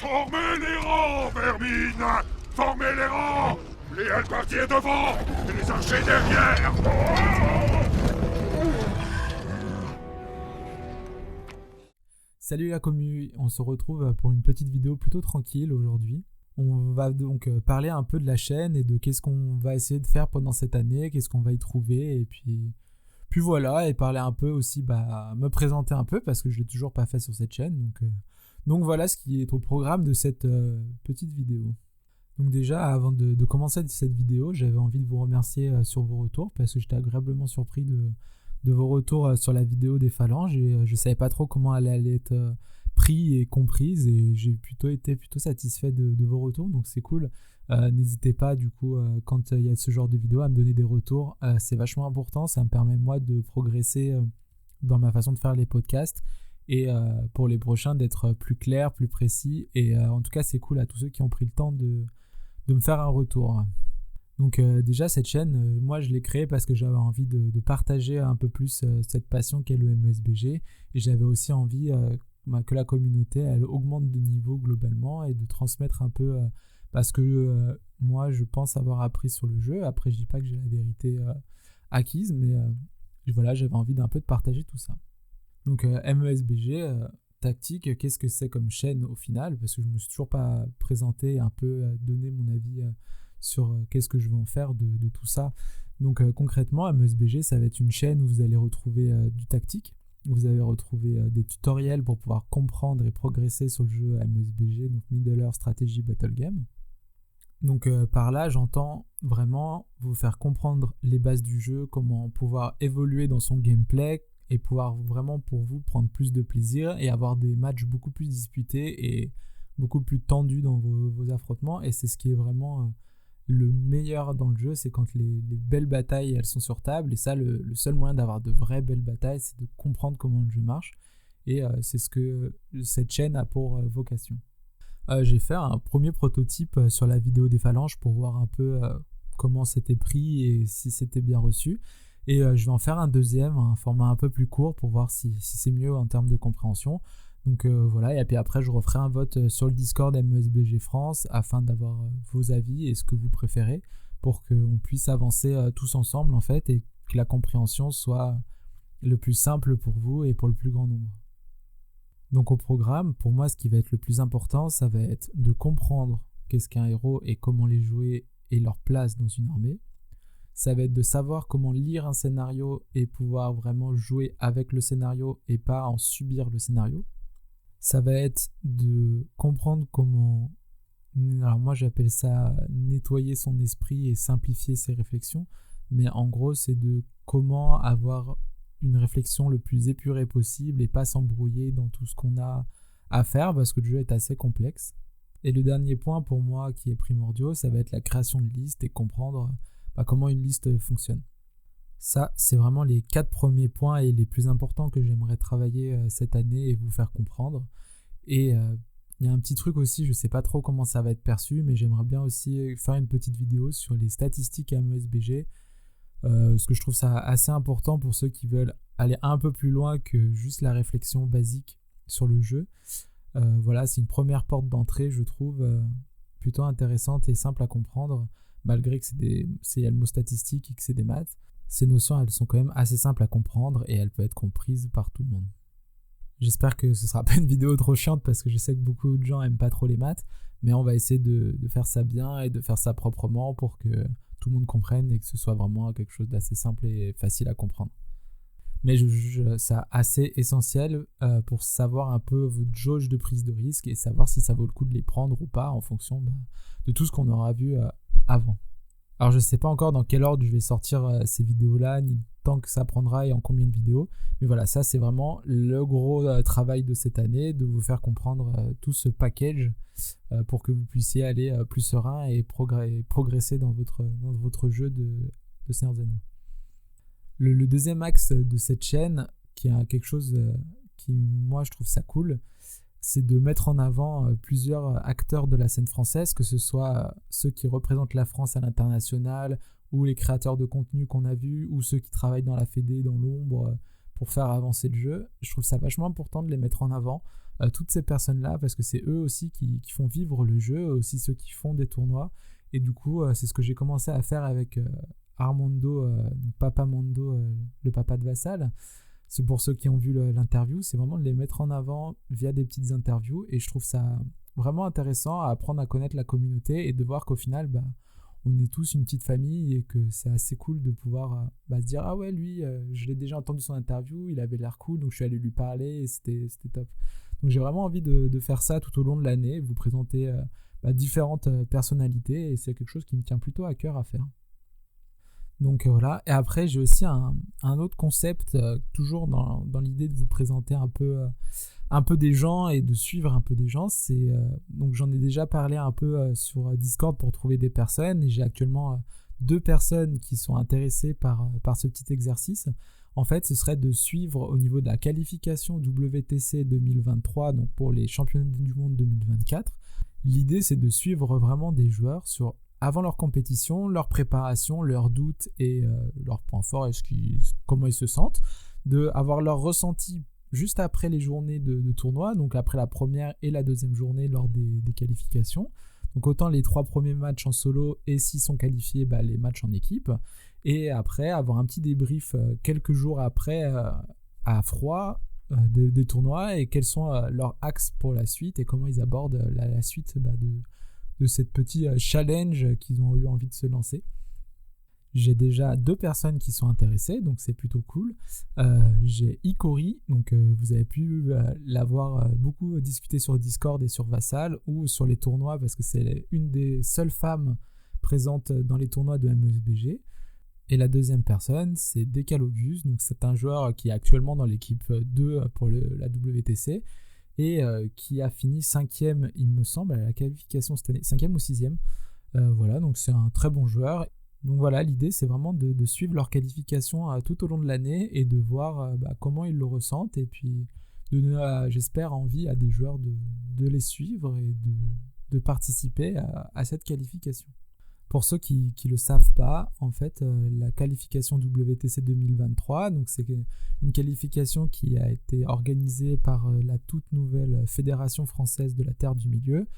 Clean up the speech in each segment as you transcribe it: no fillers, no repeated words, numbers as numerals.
Formez les rangs, vermine! Formez les rangs! Les hallebardiers devant et les archers derrière! Salut la commu, on se retrouve pour une petite vidéo plutôt tranquille aujourd'hui. On va donc parler un peu de la chaîne et de qu'est-ce qu'on va essayer de faire pendant cette année, qu'est-ce qu'on va y trouver et puis voilà, et parler un peu aussi, me présenter un peu parce que je l'ai toujours pas fait sur cette chaîne. Donc voilà ce qui est au programme de cette petite vidéo. Donc déjà, avant de commencer cette vidéo, j'avais envie de vous remercier sur vos retours parce que j'étais agréablement surpris de vos retours sur la vidéo des phalanges et je savais pas trop comment elle allait être prise et comprise et j'ai été plutôt satisfait de vos retours, donc c'est cool. N'hésitez pas du coup quand il y a ce genre de vidéo à me donner des retours, c'est vachement important, ça me permet moi de progresser dans ma façon de faire les podcasts et pour les prochains d'être plus clair, plus précis et en tout cas c'est cool à tous ceux qui ont pris le temps de me faire un retour. Donc déjà cette chaîne, moi je l'ai créée parce que j'avais envie de partager un peu plus cette passion qu'est le MESBG et j'avais aussi envie que la communauté elle augmente de niveau globalement et de transmettre un peu parce que moi je pense avoir appris sur le jeu. Après je dis pas que j'ai la vérité acquise, mais voilà, j'avais envie d'un peu de partager tout ça. Donc MESBG tactique, qu'est-ce que c'est comme chaîne au final, parce que je me suis toujours pas présenté et un peu donné mon avis sur qu'est-ce que je vais en faire de tout ça. Donc concrètement, MESBG, ça va être une chaîne où vous allez retrouver du tactique, vous allez retrouver des tutoriels pour pouvoir comprendre et progresser sur le jeu MESBG, donc Middle Earth Strategy Battle Game. Donc par là, j'entends vraiment vous faire comprendre les bases du jeu, comment pouvoir évoluer dans son gameplay et pouvoir vraiment pour vous prendre plus de plaisir et avoir des matchs beaucoup plus disputés et beaucoup plus tendus dans vos affrontements. Et c'est ce qui est vraiment le meilleur dans le jeu, c'est quand les belles batailles elles sont sur table. Et ça, le seul moyen d'avoir de vraies belles batailles, c'est de comprendre comment le jeu marche. Et c'est ce que cette chaîne a pour vocation. J'ai fait un premier prototype sur la vidéo des phalanges pour voir un peu comment c'était pris et si c'était bien reçu. Et je vais en faire un deuxième, un format un peu plus court pour voir si c'est mieux en termes de compréhension. Donc voilà, et puis après je referai un vote sur le Discord MESBG France afin d'avoir vos avis et ce que vous préférez pour qu'on puisse avancer tous ensemble en fait et que la compréhension soit le plus simple pour vous et pour le plus grand nombre. Donc au programme, pour moi ce qui va être le plus important, ça va être de comprendre qu'est-ce qu'un héros et comment les jouer et leur place dans une armée. Ça va être de savoir comment lire un scénario et pouvoir vraiment jouer avec le scénario et pas en subir le scénario. Ça va être de comprendre comment, alors moi j'appelle ça nettoyer son esprit et simplifier ses réflexions, mais en gros c'est de comment avoir une réflexion le plus épurée possible et pas s'embrouiller dans tout ce qu'on a à faire parce que le jeu est assez complexe. Et le dernier point pour moi qui est primordial, ça va être la création de listes et comprendre comment une liste fonctionne. Ça, c'est vraiment les 4 premiers points et les plus importants que j'aimerais travailler cette année et vous faire comprendre. Et il y a un petit truc aussi, je ne sais pas trop comment ça va être perçu, mais j'aimerais bien aussi faire une petite vidéo sur les statistiques à MESBG, parce que je trouve ça assez important pour ceux qui veulent aller un peu plus loin que juste la réflexion basique sur le jeu. Voilà, c'est une première porte d'entrée, je trouve, plutôt intéressante et simple à comprendre. Malgré que il y a le mot statistique et que c'est des maths, ces notions elles sont quand même assez simples à comprendre et elles peuvent être comprises par tout le monde. J'espère que ce sera pas une vidéo trop chiante parce que je sais que beaucoup de gens aiment pas trop les maths, mais on va essayer de faire ça bien et de faire ça proprement pour que tout le monde comprenne et que ce soit vraiment quelque chose d'assez simple et facile à comprendre. Mais je juge ça assez essentiel pour savoir un peu votre jauge de prise de risque et savoir si ça vaut le coup de les prendre ou pas en fonction de tout ce qu'on aura vu avant. Alors je ne sais pas encore dans quel ordre je vais sortir ces vidéos-là, ni le temps que ça prendra et en combien de vidéos. Mais voilà, ça c'est vraiment le gros travail de cette année, de vous faire comprendre tout ce package pour que vous puissiez aller plus serein et progresser dans votre jeu de Seigneur des Anneaux. Le deuxième axe de cette chaîne, qui est quelque chose qui, moi, je trouve ça cool, c'est de mettre en avant plusieurs acteurs de la scène française, que ce soit ceux qui représentent la France à l'international, ou les créateurs de contenu qu'on a vus, ou ceux qui travaillent dans la Fédé, dans l'ombre, pour faire avancer le jeu. Je trouve ça vachement important de les mettre en avant, toutes ces personnes-là, parce que c'est eux aussi qui font vivre le jeu, aussi ceux qui font des tournois. Et du coup, c'est ce que j'ai commencé à faire avec Armando, donc Papa Mando, le papa de Vassal. C'est pour ceux qui ont vu l'interview, c'est vraiment de les mettre en avant via des petites interviews. Et je trouve ça vraiment intéressant à apprendre à connaître la communauté et de voir qu'au final, on est tous une petite famille et que c'est assez cool de pouvoir se dire « Ah ouais, lui, je l'ai déjà entendu son interview, il avait l'air cool, donc je suis allé lui parler et c'était top. » Donc j'ai vraiment envie de faire ça tout au long de l'année, vous présenter différentes personnalités et c'est quelque chose qui me tient plutôt à cœur à faire. Donc voilà, et après j'ai aussi un autre concept, toujours dans l'idée de vous présenter un peu des gens et de suivre un peu des gens. Donc j'en ai déjà parlé un peu sur Discord pour trouver des personnes et j'ai actuellement 2 personnes qui sont intéressées par ce petit exercice. En fait, ce serait de suivre au niveau de la qualification WTC 2023, donc pour les championnats du monde 2024. L'idée, c'est de suivre vraiment des joueurs avant leur compétition, leur préparation, leurs doutes et leurs points forts et comment ils se sentent, d'avoir leur ressenti juste après les journées de tournoi, donc après la première et la deuxième journée lors des qualifications. Donc autant les 3 premiers matchs en solo et s'ils sont qualifiés, les matchs en équipe. Et après, avoir un petit débrief quelques jours après à froid des tournois et quels sont leurs axes pour la suite et comment ils abordent la suite de cette petit challenge qu'ils ont eu envie de se lancer. J'ai déjà 2 personnes qui sont intéressées, donc c'est plutôt cool. J'ai Ikori, donc vous avez pu l'avoir beaucoup discuté sur Discord et sur Vassal ou sur les tournois parce que c'est une des seules femmes présentes dans les tournois de MESBG. Et la deuxième personne, c'est Decalogus, donc c'est un joueur qui est actuellement dans l'équipe 2 pour la WTC et qui a fini 5e, il me semble, à la qualification cette année, 5e ou 6e. Voilà, donc c'est un très bon joueur. Donc voilà, l'idée c'est vraiment de suivre leur qualification tout au long de l'année et de voir comment ils le ressentent et puis de donner, j'espère, envie à des joueurs de les suivre et de participer à cette qualification. Pour ceux qui ne le savent pas, en fait, la qualification WTC 2023, donc c'est une qualification qui a été organisée par la toute nouvelle Fédération française de la Terre du Milieu.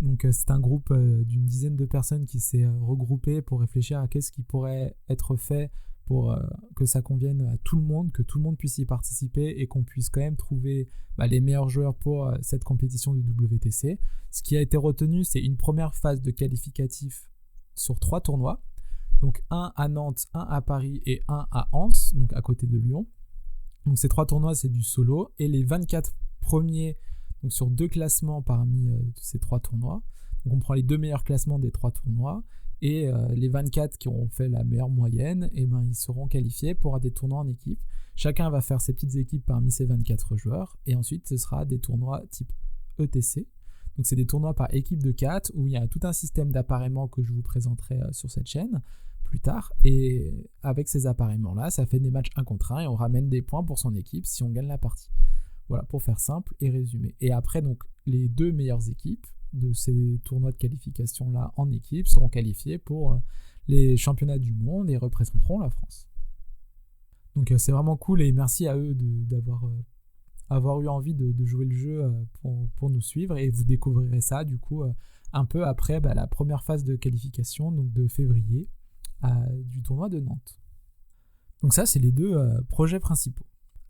Donc c'est un groupe d'une dizaine de personnes qui s'est regroupé pour réfléchir à qu'est-ce qui pourrait être fait pour que ça convienne à tout le monde, que tout le monde puisse y participer et qu'on puisse quand même trouver les meilleurs joueurs pour cette compétition du WTC. Ce qui a été retenu, c'est une première phase de qualificatif sur 3 tournois, donc un à Nantes, un à Paris et un à Anse, donc à côté de Lyon. Donc ces 3 tournois, c'est du solo et les 24 premiers donc sur 2 classements parmi ces 3 tournois. Donc on prend les 2 meilleurs classements des 3 tournois et les 24 qui auront fait la meilleure moyenne, ils seront qualifiés pour des tournois en équipe. Chacun va faire ses petites équipes parmi ces 24 joueurs et ensuite ce sera des tournois type ETC. Donc c'est des tournois par équipe de 4 où il y a tout un système d'appareillement que je vous présenterai sur cette chaîne plus tard. Et avec ces appareillements-là, ça fait des matchs 1 contre 1 et on ramène des points pour son équipe si on gagne la partie. Voilà, pour faire simple et résumer. Et après, donc, les 2 meilleures équipes de ces tournois de qualification-là en équipe seront qualifiées pour les championnats du monde et représenteront la France. Donc c'est vraiment cool et merci à eux d'avoir eu envie de jouer le jeu pour nous suivre et vous découvrirez ça du coup un peu après la première phase de qualification donc de février du tournoi de Nantes. Donc ça c'est les 2 projets principaux.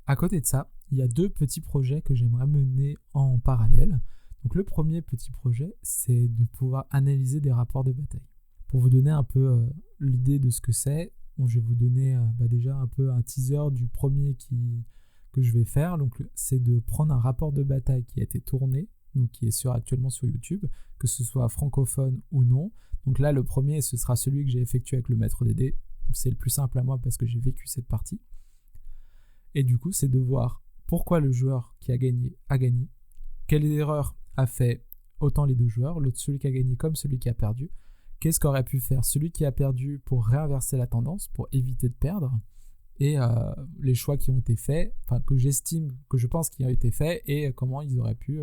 À côté de ça, il y a 2 petits projets que j'aimerais mener en parallèle. Donc le premier petit projet, c'est de pouvoir analyser des rapports de bataille. Pour vous donner un peu l'idée de ce que c'est, je vais vous donner déjà un peu un teaser du premier que je vais faire. Donc c'est de prendre un rapport de bataille qui a été tourné, donc qui est actuellement sur YouTube, que ce soit francophone ou non. Donc là, le premier, ce sera celui que j'ai effectué avec le maître des dés. C'est le plus simple à moi parce que j'ai vécu cette partie. Et du coup, c'est de voir pourquoi le joueur qui a gagné, quelle erreur a fait autant les 2 joueurs, celui qui a gagné comme celui qui a perdu, qu'est-ce qu'aurait pu faire celui qui a perdu pour réinverser la tendance, pour éviter de perdre, et les choix qui ont été faits, que je pense qu'ils ont été faits, et comment ils auraient pu,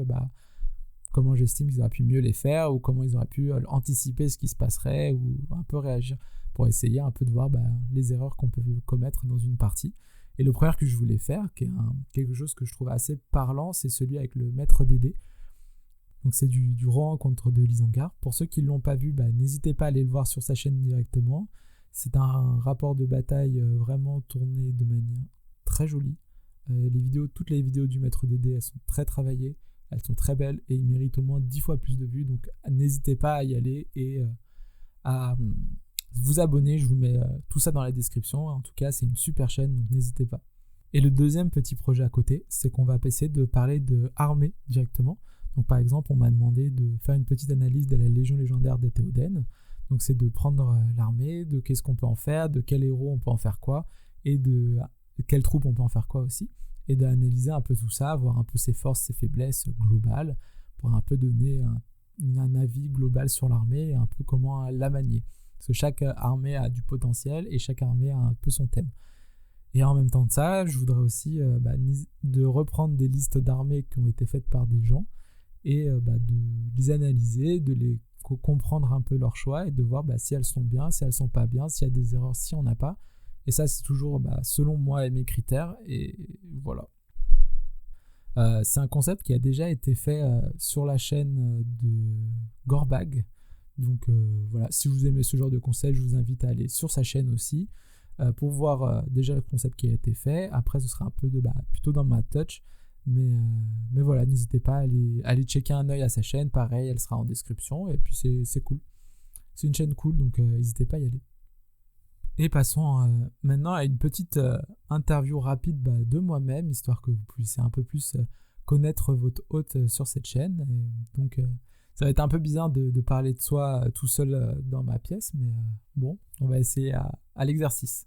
comment j'estime qu'ils auraient pu mieux les faire, ou comment ils auraient pu anticiper ce qui se passerait, ou un peu réagir, pour essayer un peu de voir les erreurs qu'on peut commettre dans une partie. Et le premier que je voulais faire, qui est quelque chose que je trouve assez parlant, c'est celui avec le maître Dédé. Donc c'est du Rohan contre de l'Isengard. Pour ceux qui ne l'ont pas vu, n'hésitez pas à aller le voir sur sa chaîne directement. C'est un rapport de bataille vraiment tourné de manière très jolie. Toutes les vidéos du maître Dédé, elles sont très travaillées, elles sont très belles et ils méritent au moins 10 fois plus de vues. Donc n'hésitez pas à y aller et à vous abonner. Je vous mets tout ça dans la description. En tout cas, c'est une super chaîne, donc n'hésitez pas. Et le deuxième petit projet à côté, c'est qu'on va essayer de parler de armée directement. Donc par exemple, on m'a demandé de faire une petite analyse de la Légion légendaire des Théoden. Donc c'est de prendre l'armée, de qu'est-ce qu'on peut en faire, de quel héros on peut en faire quoi, et de quelles troupes on peut en faire quoi aussi, et d'analyser un peu tout ça, voir un peu ses forces, ses faiblesses globales, pour un peu donner un avis global sur l'armée et un peu comment la manier. Parce que chaque armée a du potentiel et chaque armée a un peu son thème. Et en même temps de ça, je voudrais aussi de reprendre des listes d'armées qui ont été faites par des gens et de les analyser, de les comprendre un peu leurs choix et de voir si elles sont bien, si elles sont pas bien, s'il y a des erreurs, si on n'a pas. Et ça, c'est toujours selon moi et mes critères. Et voilà. C'est un concept qui a déjà été fait sur la chaîne de Gorbag. Donc voilà, si vous aimez ce genre de concept, je vous invite à aller sur sa chaîne aussi pour voir déjà le concept qui a été fait. Après, ce sera un peu plutôt dans ma touch. Mais voilà, n'hésitez pas à aller checker un œil à sa chaîne. Pareil, elle sera en description. Et puis c'est cool. C'est une chaîne cool, donc n'hésitez pas à y aller. Et passons maintenant à une petite interview rapide de moi-même, histoire que vous puissiez un peu plus connaître votre hôte sur cette chaîne. Et donc ça va être un peu bizarre de parler de soi tout seul dans ma pièce, mais bon, on va essayer à l'exercice.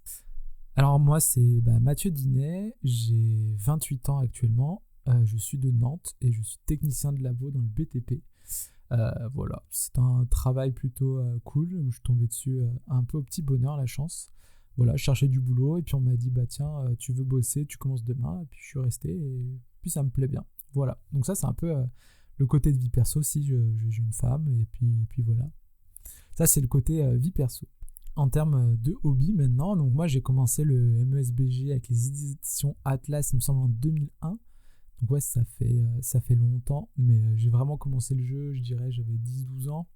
Alors moi, c'est Mathieu Dinet, j'ai 28 ans actuellement, je suis de Nantes et je suis technicien de labo dans le BTP. Voilà, c'est un travail plutôt cool où je suis tombé dessus un peu au petit bonheur, la chance. Voilà, je cherchais du boulot et puis on m'a dit tiens, tu veux bosser, tu commences demain. Et puis je suis resté et puis ça me plaît bien. Voilà, donc ça c'est un peu le côté de vie perso. Si j'ai une femme et puis voilà. Ça c'est le côté vie perso. En termes de hobby maintenant, donc moi j'ai commencé le MESBG avec les éditions Atlas, il me semble en 2001. Donc ouais, ça fait longtemps, mais j'ai vraiment commencé le jeu, je dirais, j'avais 10-12 ans.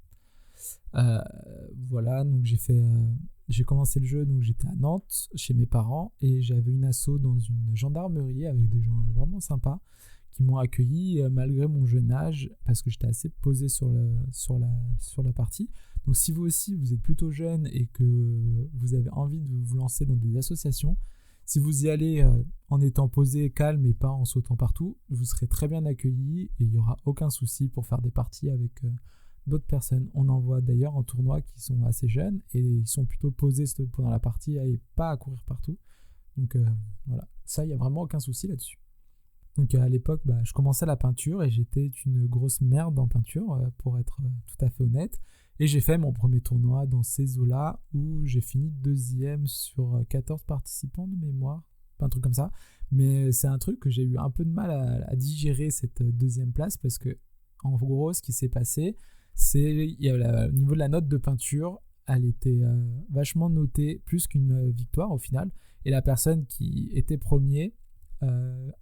Voilà, donc j'ai commencé le jeu, donc j'étais à Nantes, chez mes parents, et j'avais une asso dans une gendarmerie avec des gens vraiment sympas qui m'ont accueilli malgré mon jeune âge, parce que j'étais assez posé sur la partie. Donc si vous aussi, vous êtes plutôt jeune et que vous avez envie de vous lancer dans des associations, si vous y allez en étant posé, calme et pas en sautant partout, vous serez très bien accueilli et il n'y aura aucun souci pour faire des parties avec d'autres personnes. On en voit d'ailleurs en tournoi qui sont assez jeunes et ils sont plutôt posés pendant la partie et pas à courir partout. Donc voilà, ça, il n'y a vraiment aucun souci là-dessus. Donc à l'époque, je commençais la peinture et j'étais une grosse merde en peinture, pour être tout à fait honnête. Et j'ai fait mon premier tournoi dans ces eaux-là où j'ai fini 2e sur 14 participants de mémoire, un truc comme ça. Mais c'est un truc que j'ai eu un peu de mal à digérer, cette 2e place, parce que en gros, ce qui s'est passé, c'est au niveau de la note de peinture, elle était vachement notée, plus qu'une victoire au final. Et la personne qui était premier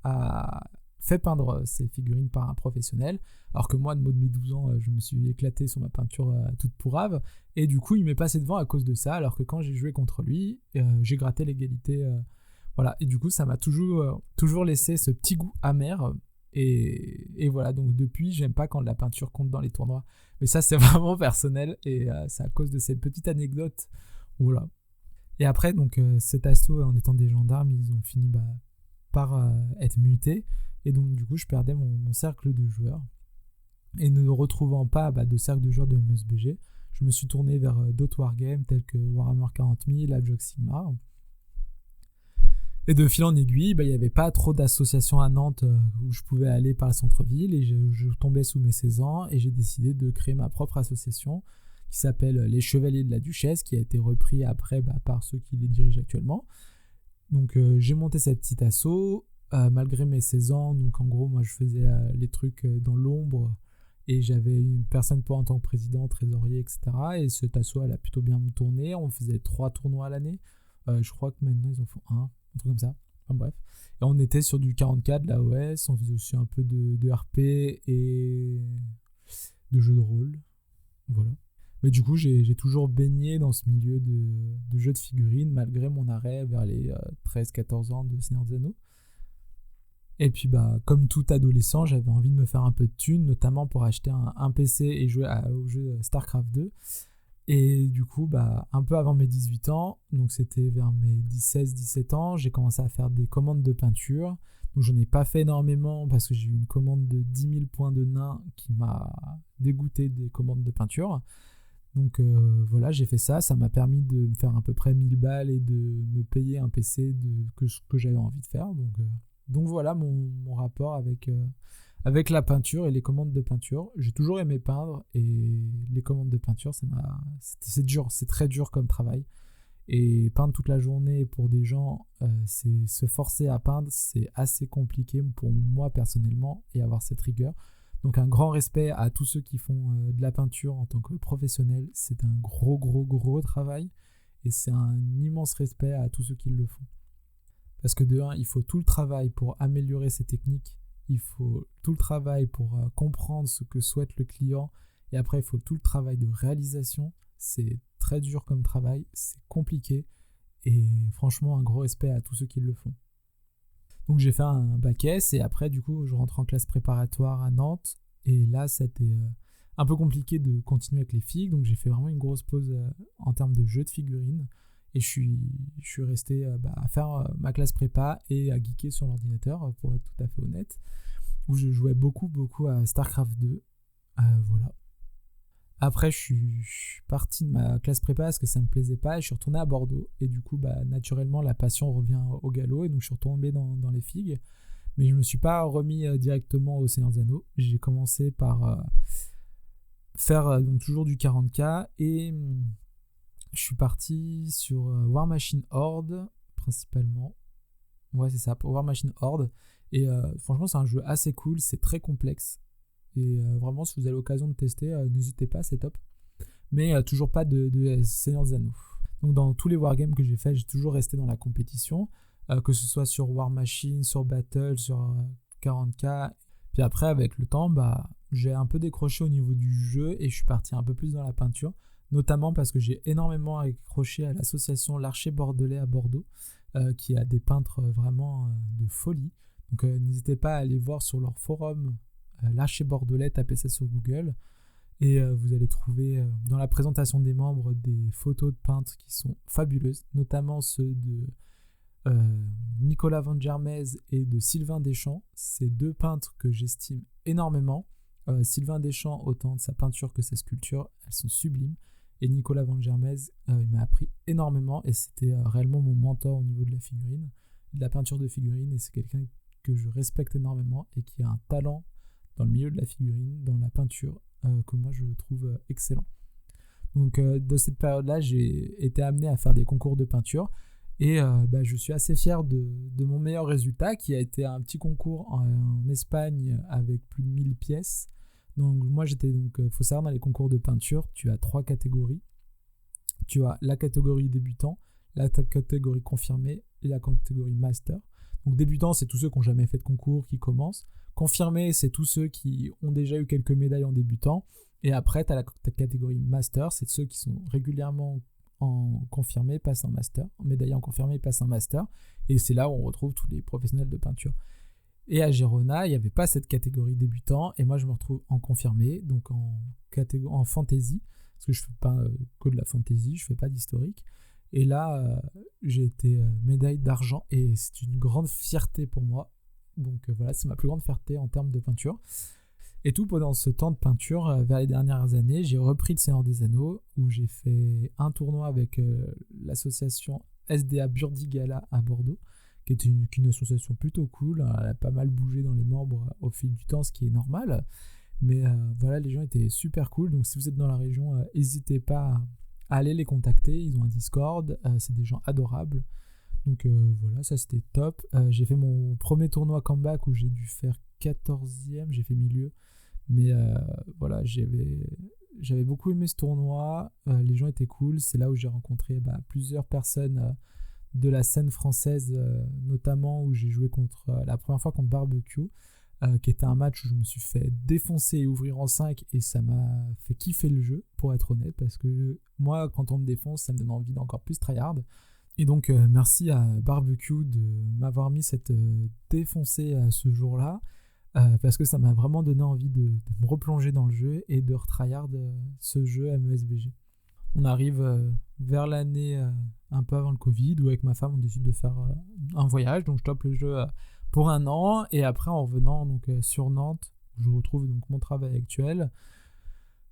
a fait peindre ses figurines par un professionnel, alors que moi, de mes 12 ans, je me suis éclaté sur ma peinture toute pourrave, et du coup, il m'est passé devant à cause de ça, alors que quand j'ai joué contre lui, j'ai gratté l'égalité. Voilà, et du coup, ça m'a toujours laissé ce petit goût amer, et voilà, donc depuis, j'aime pas quand la peinture compte dans les tournois, mais ça, c'est vraiment personnel, et c'est à cause de cette petite anecdote. Voilà. Et après, donc, cet assaut, en étant des gendarmes, ils ont fini par être mutés. Et donc, du coup, je perdais mon cercle de joueurs. Et ne retrouvant pas de cercle de joueurs de MESBG, je me suis tourné vers d'autres wargames tels que Warhammer 40 000, Age of Sigmar. Et de fil en aiguille, il n'y avait pas trop d'associations à Nantes où je pouvais aller par le centre-ville. Et je tombais sous mes 16 ans et j'ai décidé de créer ma propre association qui s'appelle Les Chevaliers de la Duchesse, qui a été repris après par ceux qui les dirigent actuellement. Donc j'ai monté cette petite asso malgré mes 16 ans. Donc en gros, moi je faisais les trucs dans l'ombre et j'avais une personne en tant que président, trésorier, etc. Et cette asso, elle a plutôt bien tourné. On faisait 3 tournois à l'année. Je crois que maintenant ils en font un truc comme ça. Enfin bref. Et on était sur du 44 de la OS, on faisait aussi un peu de RP et de jeux de rôle. Voilà. Mais du coup, j'ai toujours baigné dans ce milieu de jeux de figurines, malgré mon arrêt vers les 13-14 ans de Seigneur des Anneaux. Et puis, comme tout adolescent, j'avais envie de me faire un peu de thunes, notamment pour acheter un PC et jouer au jeu StarCraft 2. Et du coup, un peu avant mes 18 ans, donc c'était vers mes 16-17 ans, j'ai commencé à faire des commandes de peinture. Donc j'en ai pas fait énormément parce que j'ai eu une commande de 10 000 points de nain qui m'a dégoûté des commandes de peinture. Donc voilà, j'ai fait ça. Ça m'a permis de me faire à peu près 1000 balles et de me payer un PC que j'avais envie de faire. Donc voilà mon rapport avec la peinture et les commandes de peinture. J'ai toujours aimé peindre et les commandes de peinture, c'est dur, c'est très dur comme travail. Et peindre toute la journée pour des gens, c'est se forcer à peindre, c'est assez compliqué pour moi personnellement et avoir cette rigueur. Donc un grand respect à tous ceux qui font de la peinture en tant que professionnels. C'est un gros travail et c'est un immense respect à tous ceux qui le font. Parce que de un, il faut tout le travail pour améliorer ses techniques. Il faut tout le travail pour comprendre ce que souhaite le client. Et après, il faut tout le travail de réalisation. C'est très dur comme travail, c'est compliqué. Et franchement, un gros respect à tous ceux qui le font. Donc j'ai fait un bac S et après, du coup, je rentre en classe préparatoire à Nantes. Et là, c'était un peu compliqué de continuer avec les figues. Donc j'ai fait vraiment une grosse pause en termes de jeux de figurines. Et je suis resté à faire ma classe prépa et à geeker sur l'ordinateur, pour être tout à fait honnête, où je jouais beaucoup à StarCraft 2. Voilà. Après, je suis parti de ma classe prépa parce que ça me plaisait pas et je suis retourné à Bordeaux. Et du coup, naturellement, la passion revient au galop et donc je suis retombé dans les figues. Mais je me suis pas remis directement au Seigneur des Anneaux. J'ai commencé par faire donc toujours du 40K et je suis parti sur War Machine Horde principalement. Ouais, c'est ça, pour War Machine Horde. Et franchement, c'est un jeu assez cool, c'est très complexe. Et vraiment, si vous avez l'occasion de tester, n'hésitez pas, c'est top. Mais toujours pas de Seigneur des Anneaux. Donc dans tous les wargames que j'ai fait, j'ai toujours resté dans la compétition, que ce soit sur War Machine, sur Battle, sur 40K. Puis après, avec le temps, j'ai un peu décroché au niveau du jeu et je suis parti un peu plus dans la peinture, notamment parce que j'ai énormément accroché à l'association L'Archer Bordelais à Bordeaux, qui a des peintres vraiment de folie. Donc n'hésitez pas à aller voir sur leur forum L'Archer Bordelais, tapez ça sur Google et vous allez trouver dans la présentation des membres des photos de peintres qui sont fabuleuses, notamment ceux de Nicolas Van Germez et de Sylvain Deschamps. C'est deux peintres que j'estime énormément. Sylvain Deschamps, autant de sa peinture que sa sculpture, elles sont sublimes. Et Nicolas Van Germez, il m'a appris énormément et c'était réellement mon mentor au niveau de la figurine, de la peinture de figurine. Et c'est quelqu'un que je respecte énormément et qui a un talent dans le milieu de la figurine, dans la peinture, que moi je trouve excellent. Donc de cette période-là, j'ai été amené à faire des concours de peinture et je suis assez fier de mon meilleur résultat qui a été un petit concours en Espagne avec plus de 1000 pièces. Donc moi j'étais faut savoir, dans les concours de peinture, tu as 3 catégories. Tu as la catégorie débutant, la catégorie confirmée et la catégorie master. Donc débutant, c'est tous ceux qui n'ont jamais fait de concours, qui commencent. Confirmé, c'est tous ceux qui ont déjà eu quelques médailles en débutant. Et après, tu as la catégorie master, c'est ceux qui sont régulièrement en confirmé, passent en master, en médaillé en confirmé, passent en master. Et c'est là où on retrouve tous les professionnels de peinture. Et à Girona, il n'y avait pas cette catégorie débutant. Et moi, je me retrouve en confirmé, donc en fantasy, parce que je ne fais pas que de la fantasy, je ne fais pas d'historique. Et là, j'ai été médaille d'argent et c'est une grande fierté pour moi. Donc voilà, c'est ma plus grande fierté en termes de peinture. Et tout pendant ce temps de peinture, vers les dernières années, j'ai repris le Seigneur des Anneaux, où j'ai fait un tournoi avec l'association SDA Burdigala à Bordeaux, qui est une association plutôt cool. Elle a pas mal bougé dans les membres au fil du temps, ce qui est normal. Mais voilà, les gens étaient super cool. Donc si vous êtes dans la région, n'hésitez pas à aller les contacter. Ils ont un Discord, c'est des gens adorables. Donc voilà, ça c'était top. J'ai fait mon premier tournoi comeback où j'ai dû faire 14e, j'ai fait milieu. Mais voilà, j'avais beaucoup aimé ce tournoi. Les gens étaient cool. C'est là où j'ai rencontré plusieurs personnes de la scène française, notamment où j'ai joué la première fois contre Barbecue, qui était un match où je me suis fait défoncer et ouvrir en 5, et ça m'a fait kiffer le jeu, pour être honnête, parce que moi, quand on me défonce, ça me donne envie d'encore plus tryhard. Et donc, merci à Barbecue de m'avoir mis cette défoncée à ce jour-là, parce que ça m'a vraiment donné envie de me replonger dans le jeu et de retryhard ce jeu MESBG. On arrive vers l'année un peu avant le Covid, où avec ma femme on décide de faire un voyage, donc je stoppe le jeu pour 1 an, et après en revenant sur Nantes, où je retrouve donc mon travail actuel,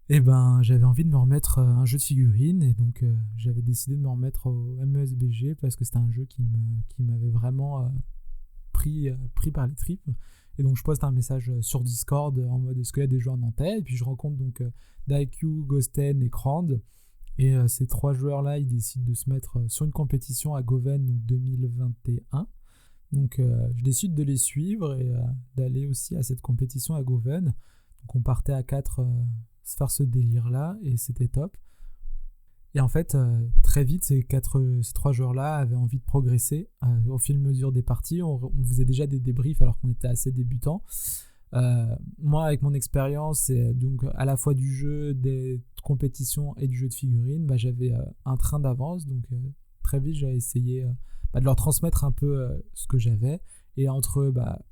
et j'avais envie de me remettre un jeu de figurines, et donc j'avais décidé de me remettre au MESBG parce que c'était un jeu qui m'avait vraiment pris par les tripes. Et donc je poste un message sur Discord en mode est-ce qu'il y a des joueurs nantais, et puis je rencontre donc Daiku, Ghosten et Krand. Et ces 3 joueurs-là, ils décident de se mettre sur une compétition à Goven, donc 2021. Donc je décide de les suivre et d'aller aussi à cette compétition à Goven. Donc on partait à 4 se faire ce délire-là, et c'était top. Et en fait, très vite, ces 3 joueurs-là avaient envie de progresser au fil et à mesure des parties. On faisait déjà des débriefs alors qu'on était assez débutants. Moi, avec mon expérience, et donc à la fois du jeu, des compétitions et du jeu de figurines, j'avais un train d'avance. Donc très vite, j'ai essayé de leur transmettre un peu ce que j'avais. Et entre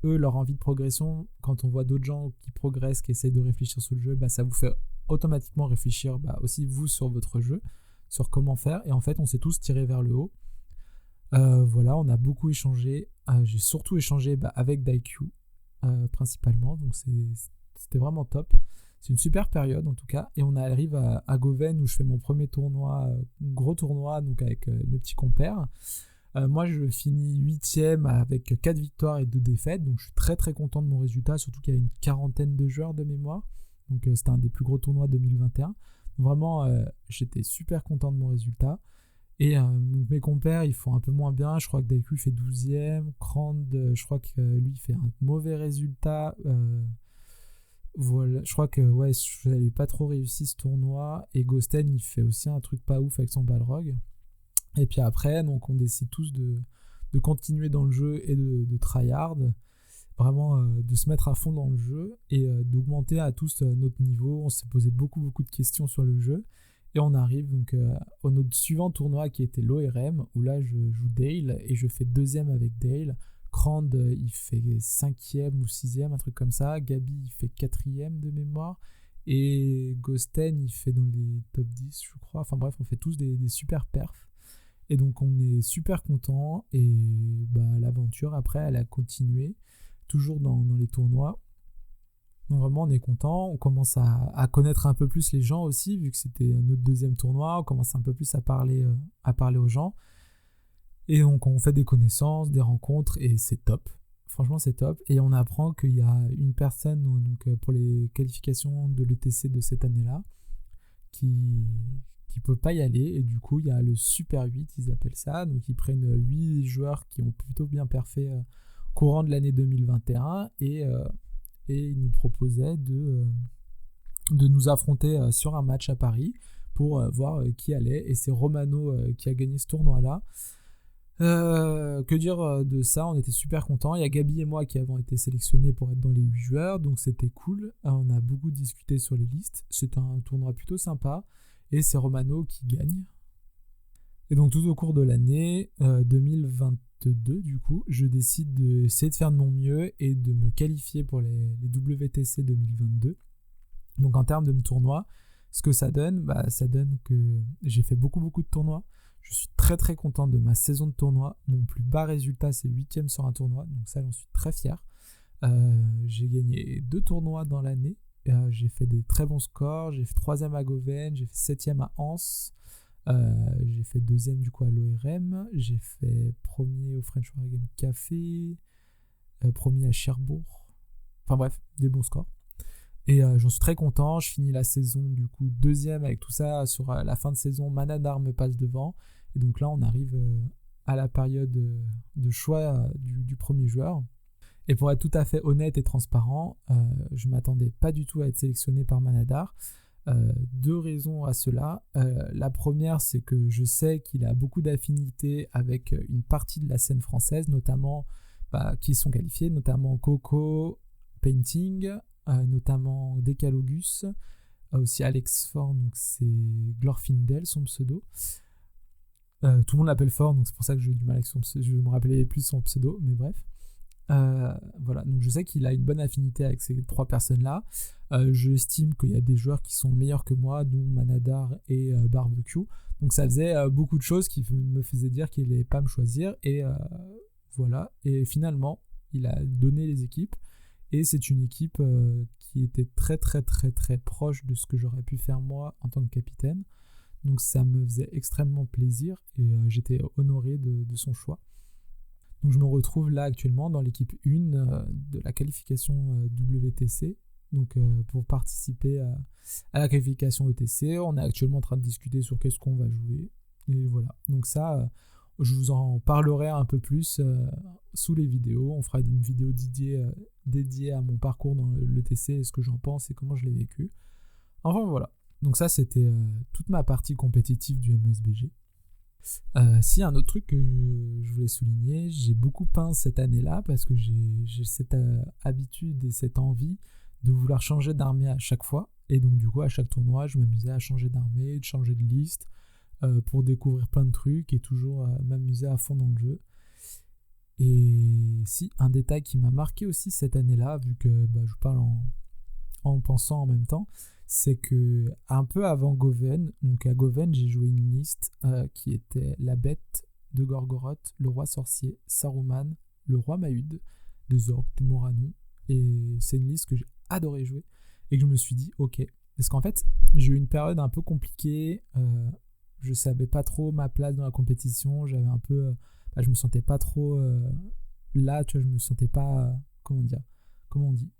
eux, leur envie de progression, quand on voit d'autres gens qui progressent, qui essayent de réfléchir sur le jeu, ça vous fait automatiquement réfléchir aussi vous sur votre jeu, sur comment faire. Et en fait, on s'est tous tirés vers le haut. Voilà, on a beaucoup échangé. J'ai surtout échangé avec Daiku, principalement. Donc c'était vraiment top. C'est une super période en tout cas. Et on arrive à Goven, où je fais mon premier tournoi, gros tournoi, donc avec mes petits compères. Moi, je finis 8e avec 4 victoires et 2 défaites. Donc je suis très très content de mon résultat, surtout qu'il y avait une 40aine de joueurs de mémoire. Donc c'était un des plus gros tournois 2021. Vraiment, j'étais super content de mon résultat. Et donc mes compères, ils font un peu moins bien. Je crois que Daiku fait 12e. Krand, je crois que lui fait un mauvais résultat. Voilà, je crois que je n'avais pas trop réussi ce tournoi. Et Ghosten, il fait aussi un truc pas ouf avec son Balrog. Et puis après, donc on décide tous de continuer dans le jeu et de tryhard. Vraiment de se mettre à fond dans le jeu et d'augmenter à tous notre niveau. On s'est posé beaucoup de questions sur le jeu. Et on arrive donc au notre suivant tournoi qui était l'ORM, où là je joue Dale et je fais 2e avec Dale. Krand, il fait 5e ou 6e, un truc comme ça. Gabi, il fait 4e de mémoire. Et Ghosten, il fait dans les top 10, je crois. Enfin bref, on fait tous des super perfs. Et donc on est super contents. Et l'aventure, après, elle a continué, toujours dans les tournois. Donc vraiment, on est content. On commence à connaître un peu plus les gens aussi, vu que c'était notre 2e tournoi. On commence un peu plus à parler aux gens. Et donc, on fait des connaissances, des rencontres, et c'est top. Franchement, c'est top. Et on apprend qu'il y a une personne donc, pour les qualifications de l'ETC de cette année-là qui peut pas y aller. Et du coup, il y a le Super 8, ils appellent ça. Donc, ils prennent 8 joueurs qui ont plutôt bien perfé courant de l'année 2021. Et ils nous proposaient de nous affronter sur un match à Paris pour voir qui allait. Et c'est Romano qui a gagné ce tournoi-là. Que dire de ça, on était super contents. Il y a Gabi et moi qui avons été sélectionnés pour être dans les 8 joueurs, donc c'était cool. On a beaucoup discuté sur les listes. C'était un tournoi plutôt sympa et c'est Romano qui gagne. Et donc tout au cours de l'année 2022, du coup, je décide d'essayer de faire de mon mieux et de me qualifier pour les WTC 2022. Donc en termes de tournoi, ce que ça donne, ça donne que j'ai fait beaucoup de tournois. Je suis très très content de ma saison de tournoi. Mon plus bas résultat, c'est 8e sur un tournoi. Donc ça, j'en suis très fier. J'ai gagné 2 tournois dans l'année. J'ai fait des très bons scores. J'ai fait 3e à Goven. J'ai fait 7e à Anse. J'ai fait 2e du coup à l'ORM. J'ai fait 1er au French Wargame Café. 1er à Cherbourg. Enfin bref, des bons scores. Et j'en suis très content. Je finis la saison du coup 2e avec tout ça. Sur la fin de saison, Manadar me passe devant. Et donc là, on arrive à la période de choix du premier joueur. Et pour être tout à fait honnête et transparent, je ne m'attendais pas du tout à être sélectionné par Manadar. Deux raisons à cela. La première, c'est que je sais qu'il a beaucoup d'affinités avec une partie de la scène française, notamment qui sont qualifiés, notamment Coco Painting, notamment Decalogus, aussi Alex Ford, donc c'est Glorfindel son pseudo. Tout le monde l'appelle Ford, donc c'est pour ça que j'ai eu du mal avec son pseudo, je me rappelais plus son pseudo, mais bref. Voilà, donc je sais qu'il a une bonne affinité avec ces trois personnes-là. J'estime qu'il y a des joueurs qui sont meilleurs que moi, dont Manadar et Barbecue. Donc ça faisait beaucoup de choses qui me faisaient dire qu'il n'allait pas me choisir. Et voilà. Et finalement, il a donné les équipes. Et c'est une équipe qui était très très très très proche de ce que j'aurais pu faire moi en tant que capitaine. Donc ça me faisait extrêmement plaisir et j'étais honoré de son choix. Donc je me retrouve là actuellement dans l'équipe 1 de la qualification WTC. Donc pour participer à la qualification ETC, on est actuellement en train de discuter sur qu'est-ce qu'on va jouer. Et voilà. Donc ça, je vous en parlerai un peu plus sous les vidéos. On fera une vidéo dédiée à mon parcours dans l'ETC et ce que j'en pense et comment je l'ai vécu. Enfin voilà. Donc ça, c'était toute ma partie compétitive du MSBG. Si, un autre truc que je voulais souligner, j'ai beaucoup peint cette année-là parce que j'ai cette habitude et cette envie de vouloir changer d'armée à chaque fois. Et donc du coup, à chaque tournoi, je m'amusais à changer d'armée, de changer de liste pour découvrir plein de trucs et toujours m'amuser à fond dans le jeu. Et si, un détail qui m'a marqué aussi cette année-là, vu que je parle en pensant en même temps, c'est que un peu avant Goven, donc à Goven, j'ai joué une liste qui était la bête de Gorgoroth, le roi sorcier, Saruman, le roi Mahud, des orques, des Moranons, et c'est une liste que j'ai adoré jouer et que je me suis dit ok, parce qu'en fait j'ai eu une période un peu compliquée, je savais pas trop ma place dans la compétition, j'avais un peu, je me sentais pas trop là, tu vois, je me sentais pas, comment on dit,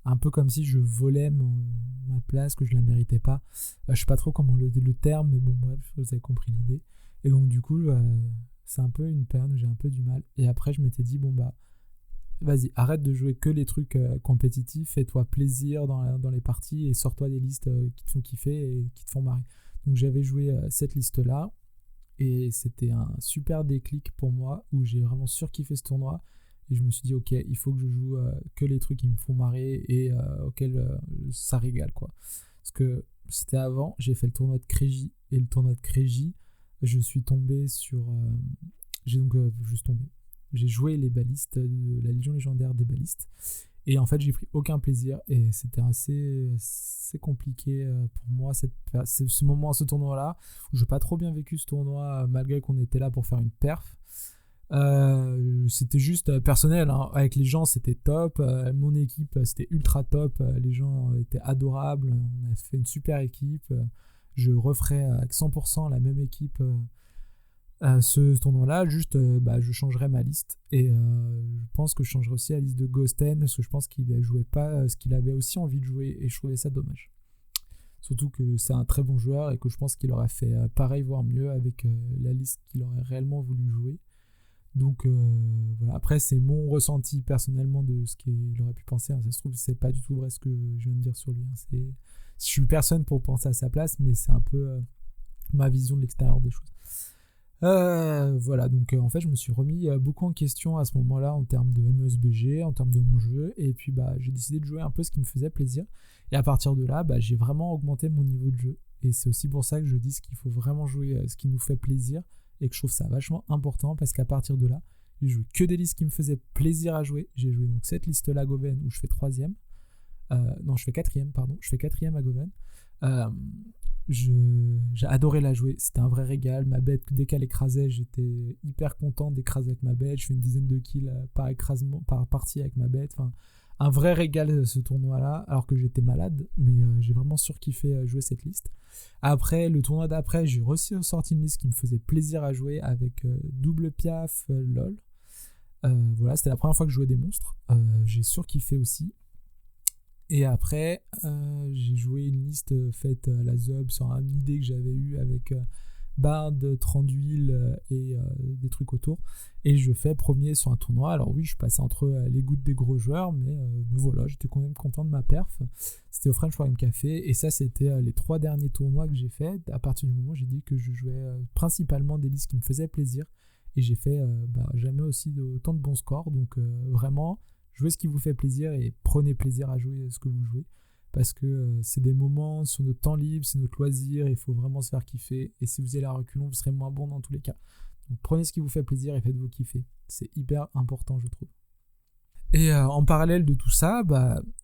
un peu comme si je volais ma place, que je la méritais pas. Je sais pas trop comment le terme, mais bon bref, vous avez compris l'idée. Et donc du coup, c'est un peu une période où j'ai un peu du mal. Et après, je m'étais dit, vas-y, arrête de jouer que les trucs compétitifs, fais-toi plaisir dans les parties et sors-toi des listes qui te font kiffer et qui te font marrer. Donc j'avais joué cette liste-là et c'était un super déclic pour moi où j'ai vraiment surkiffé ce tournoi. Et je me suis dit, ok, il faut que je joue que les trucs qui me font marrer et auxquels ça régale, quoi. Parce que c'était avant, j'ai fait le tournoi de Crégy. Et le tournoi de Crégy, je suis tombé sur... j'ai donc juste tombé. J'ai joué les balistes de la Légion légendaire des balistes. Et en fait, j'ai pris aucun plaisir. Et c'était assez compliqué pour moi, ce moment, ce tournoi-là, où je n'ai pas trop bien vécu ce tournoi, malgré qu'on était là pour faire une perf. C'était juste personnel, hein. Avec les gens c'était top, mon équipe c'était ultra top, les gens étaient adorables, on a fait une super équipe, je referais avec 100% la même équipe ce tournoi là, juste je changerais ma liste et je pense que je changerais aussi la liste de Ghosten parce que je pense qu'il ne jouait pas ce qu'il avait aussi envie de jouer et je trouvais ça dommage, surtout que c'est un très bon joueur et que je pense qu'il aurait fait pareil voire mieux avec la liste qu'il aurait réellement voulu jouer. Donc voilà, après c'est mon ressenti personnellement de ce qu'il aurait pu penser, hein. Ça se trouve c'est pas du tout vrai ce que je viens de dire sur lui, hein. Je suis personne pour penser à sa place, mais c'est un peu ma vision de l'extérieur des choses. Voilà, donc en fait je me suis remis beaucoup en question à ce moment-là en termes de MSBG, en termes de mon jeu, et puis j'ai décidé de jouer un peu ce qui me faisait plaisir, et à partir de là j'ai vraiment augmenté mon niveau de jeu, et c'est aussi pour ça que je dis qu'il faut vraiment jouer ce qui nous fait plaisir, et que je trouve ça vachement important parce qu'à partir de là, j'ai joué que des listes qui me faisaient plaisir à jouer. J'ai joué donc cette liste-là Goven où je fais 3ème. Non, je fais 4ème, pardon. Je fais 4ème à Goven. J'ai adoré la jouer. C'était un vrai régal. Ma bête, dès qu'elle écrasait, j'étais hyper content d'écraser avec ma bête. Je fais une dizaine de kills par écrasement, par partie avec ma bête. Enfin, un vrai régal ce tournoi-là, alors que j'étais malade, mais j'ai vraiment surkiffé jouer cette liste. Après, le tournoi d'après, j'ai ressorti une liste qui me faisait plaisir à jouer avec double piaf, lol. Voilà, c'était la première fois que je jouais des monstres. J'ai surkiffé aussi. Et après, j'ai joué une liste faite à la Zob sur une idée que j'avais eue avec barres de 30 d'huile et des trucs autour. Et je fais premier sur un tournoi. Alors oui, je suis passé entre les gouttes des gros joueurs, mais voilà, j'étais quand même content de ma perf. C'était au French Forum Café. Et ça, c'était les 3 derniers tournois que j'ai fait. À partir du moment où j'ai dit que je jouais principalement des listes qui me faisaient plaisir. Et j'ai fait jamais aussi autant de bons scores. Donc vraiment, jouez ce qui vous fait plaisir et prenez plaisir à jouer ce que vous jouez. Parce que c'est des moments sur notre temps libre, c'est notre loisir, il faut vraiment se faire kiffer. Et si vous allez à reculons, vous serez moins bon dans tous les cas. Donc prenez ce qui vous fait plaisir et faites-vous kiffer. C'est hyper important, je trouve. Et en parallèle de tout ça,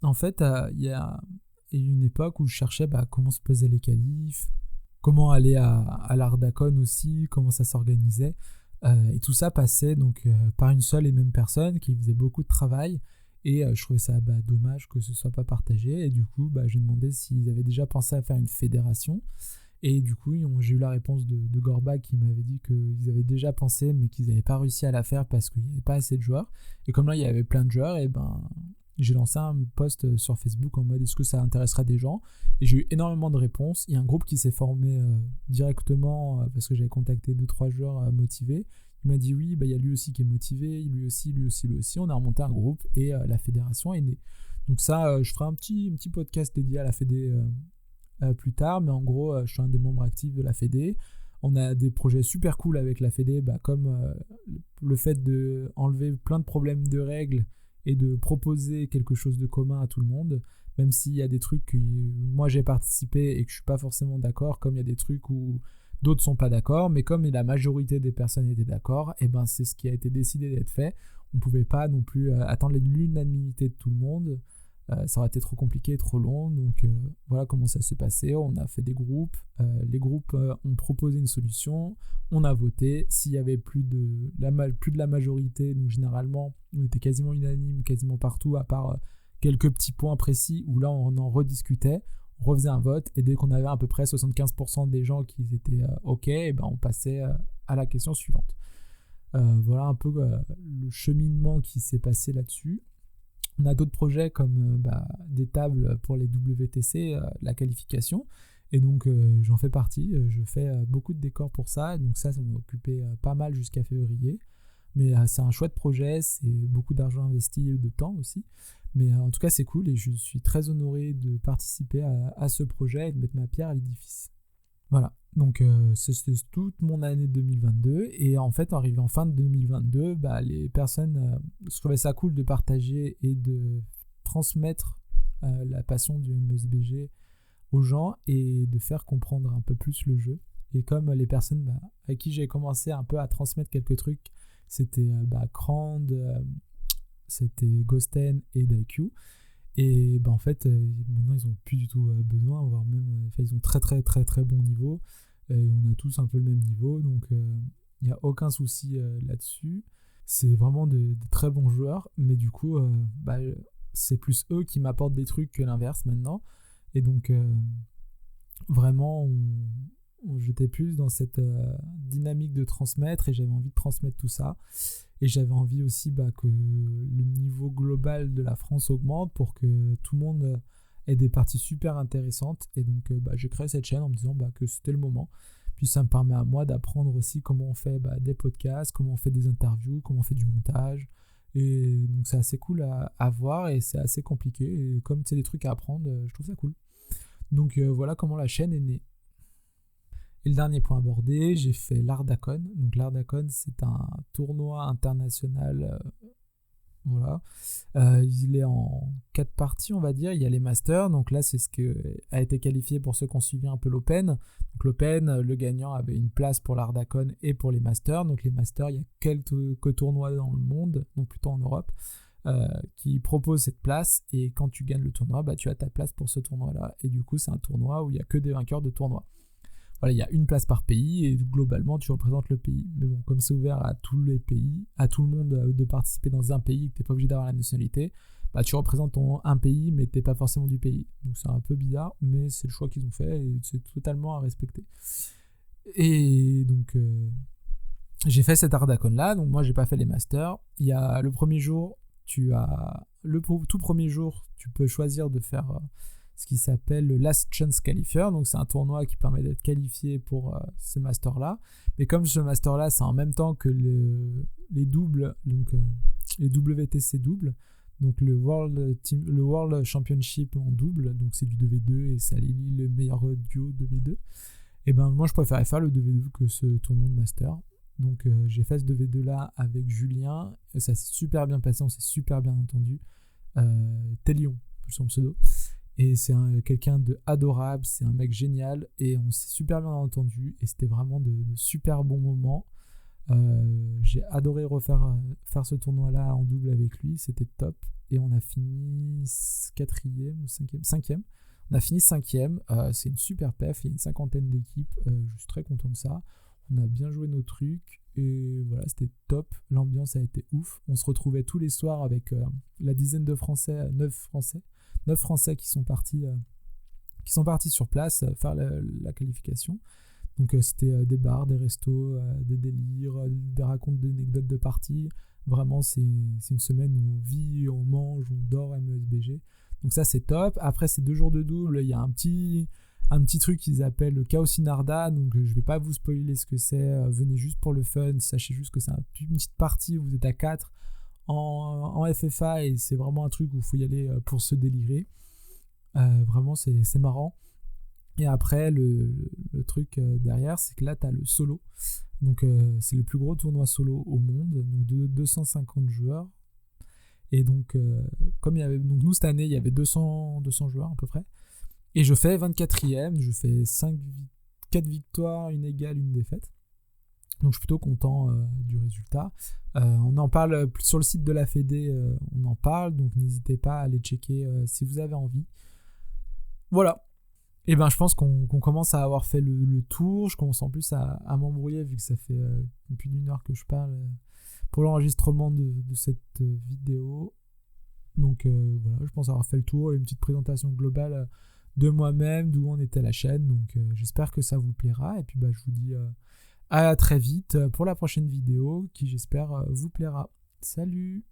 en fait, il y a une époque où je cherchais comment se posaient les qualifs, comment aller à l'Ardacon aussi, comment ça s'organisait. Et tout ça passait donc par une seule et même personne qui faisait beaucoup de travail. Et je trouvais ça dommage que ce soit pas partagé. Et du coup, j'ai demandé s'ils avaient déjà pensé à faire une fédération. Et du coup, j'ai eu la réponse de Gorbag qui m'avait dit qu'ils avaient déjà pensé, mais qu'ils n'avaient pas réussi à la faire parce qu'il n'y avait pas assez de joueurs. Et comme là, il y avait plein de joueurs, et j'ai lancé un post sur Facebook en mode est-ce que ça intéresserait des gens. Et j'ai eu énormément de réponses. Il y a un groupe qui s'est formé directement parce que j'avais contacté 2-3 joueurs motivés. Il m'a dit oui, il y a lui aussi qui est motivé, lui aussi. On a remonté un groupe et la fédération est née. Donc ça, je ferai un petit podcast dédié à la fédé plus tard, mais en gros, je suis un des membres actifs de la fédé. On a des projets super cool avec la fédé, comme le fait d'enlever plein de problèmes de règles et de proposer quelque chose de commun à tout le monde, même s'il y a des trucs où moi j'ai participé et que je suis pas forcément d'accord, comme il y a des trucs où d'autres sont pas d'accord, mais comme la majorité des personnes étaient d'accord, c'est ce qui a été décidé d'être fait. On pouvait pas non plus attendre l'unanimité de tout le monde. Ça aurait été trop compliqué, trop long. Donc voilà comment ça s'est passé. On a fait des groupes. Les groupes ont proposé une solution. On a voté. S'il y avait plus de la majorité, donc généralement, on était quasiment unanime, quasiment partout, à part quelques petits points précis où là, on en rediscutait. On refaisait un vote. Et dès qu'on avait à peu près 75% des gens qui étaient OK, on passait à la question suivante. Voilà un peu le cheminement qui s'est passé là-dessus. On a d'autres projets comme des tables pour les WTC, la qualification. Et donc, j'en fais partie. Je fais beaucoup de décors pour ça. Donc ça m'a occupé pas mal jusqu'à février. Mais c'est un chouette projet. C'est beaucoup d'argent investi et de temps aussi. Mais en tout cas, c'est cool. Et je suis très honoré de participer à ce projet et de mettre ma pierre à l'édifice. Voilà. Donc, c'était toute mon année 2022. Et en fait, arrivé en fin de 2022, les personnes, je trouvais ça cool de partager et de transmettre la passion du MSBG aux gens et de faire comprendre un peu plus le jeu. Et comme les personnes avec qui j'ai commencé un peu à transmettre quelques trucs, c'était Krand, c'était Ghosten et Daiku. Et en fait, maintenant, ils n'ont plus du tout besoin, voire même, ils ont très très très très bon niveau. Et on a tous un peu le même niveau, donc il n'y a aucun souci là-dessus. C'est vraiment de très bons joueurs, mais du coup, c'est plus eux qui m'apportent des trucs que l'inverse maintenant. Et donc, vraiment, j'étais plus dans cette dynamique de transmettre et j'avais envie de transmettre tout ça. Et j'avais envie aussi que le niveau global de la France augmente pour que tout le monde ait des parties super intéressantes. Et donc, j'ai créé cette chaîne en me disant que c'était le moment. Puis ça me permet à moi d'apprendre aussi comment on fait des podcasts, comment on fait des interviews, comment on fait du montage. Et donc, c'est assez cool à voir et c'est assez compliqué. Et comme c'est des trucs à apprendre, je trouve ça cool. Donc, voilà comment la chaîne est née. Et le dernier point abordé, j'ai fait l'Ardacon. Donc l'Ardacon, c'est un tournoi international. Voilà. Il est en 4 parties, on va dire. Il y a les Masters. Donc là, c'est ce qui a été qualifié pour ceux qui ont suivi un peu l'Open. Donc l'Open, le gagnant avait une place pour l'Ardacon et pour les Masters. Donc les Masters, il y a quelques tournois dans le monde, donc plutôt en Europe, qui proposent cette place. Et quand tu gagnes le tournoi, tu as ta place pour ce tournoi-là. Et du coup, c'est un tournoi où il n'y a que des vainqueurs de tournoi. Voilà, il y a une place par pays et globalement tu représentes le pays. Mais bon, comme c'est ouvert à tous les pays, à tout le monde de participer dans un pays et que tu n'es pas obligé d'avoir la nationalité, tu représentes un pays mais tu n'es pas forcément du pays. Donc c'est un peu bizarre, mais c'est le choix qu'ils ont fait et c'est totalement à respecter. Et donc j'ai fait cet Ardacon là, donc moi j'ai pas fait les Masters. Il y a le premier jour, tout premier jour, tu peux choisir de faire ce qui s'appelle le Last Chance Qualifier. Donc c'est un tournoi qui permet d'être qualifié pour ce master-là. Mais comme ce master-là, c'est en même temps que les doubles, donc les WTC doubles, donc le World Championship en double, donc c'est du 2v2 et ça élit le meilleur duo 2v2. Et ben moi je préférais faire le 2v2 que ce tournoi de master. Donc j'ai fait ce 2v2 là avec Julien, et ça s'est super bien passé, on s'est super bien entendu. Télion, son pseudo. Et c'est quelqu'un de adorable, c'est un mec génial et on s'est super bien entendu et c'était vraiment de super bons moments. J'ai adoré faire ce tournoi-là en double avec lui, c'était top. Et on a fini 4e ou 5e. On a fini 5e, c'est une super perf, il y a une 50aine d'équipes, je suis très content de ça. On a bien joué nos trucs et voilà, c'était top, l'ambiance a été ouf. On se retrouvait tous les soirs avec la dizaine de Français, 9 Français qui sont partis sur place faire la qualification. Donc c'était des bars, des restos, des délires, des racontes d'anecdotes de parties. Vraiment, c'est une semaine où on vit, on mange, on dort à MESBG. Donc ça, c'est top. Après ces 2 jours de double, il y a un petit truc qu'ils appellent le Chaos Inarda. Donc je vais pas vous spoiler ce que c'est. Venez juste pour le fun. Sachez juste que c'est une petite partie où vous êtes à 4 en FFA et c'est vraiment un truc où il faut y aller pour se délirer. Vraiment, c'est marrant. Et après, le truc derrière, c'est que là, tu as le solo. Donc, c'est le plus gros tournoi solo au monde, donc de 250 joueurs. Et donc, comme nous, cette année, il y avait 200 joueurs à peu près. Et je fais 24e, je fais 4 victoires, une égale, une défaite. Donc, je suis plutôt content du résultat. On en parle sur le site de la Fédé, on en parle. Donc, n'hésitez pas à aller checker si vous avez envie. Voilà. Et ben je pense qu'on commence à avoir fait le tour. Je commence en plus à m'embrouiller vu que ça fait plus d'1 heure que je parle pour l'enregistrement de cette vidéo. Donc voilà, je pense avoir fait le tour et une petite présentation globale de moi-même, d'où on était la chaîne. Donc j'espère que ça vous plaira. Et puis bah, je vous dis à très vite pour la prochaine vidéo qui j'espère vous plaira. Salut!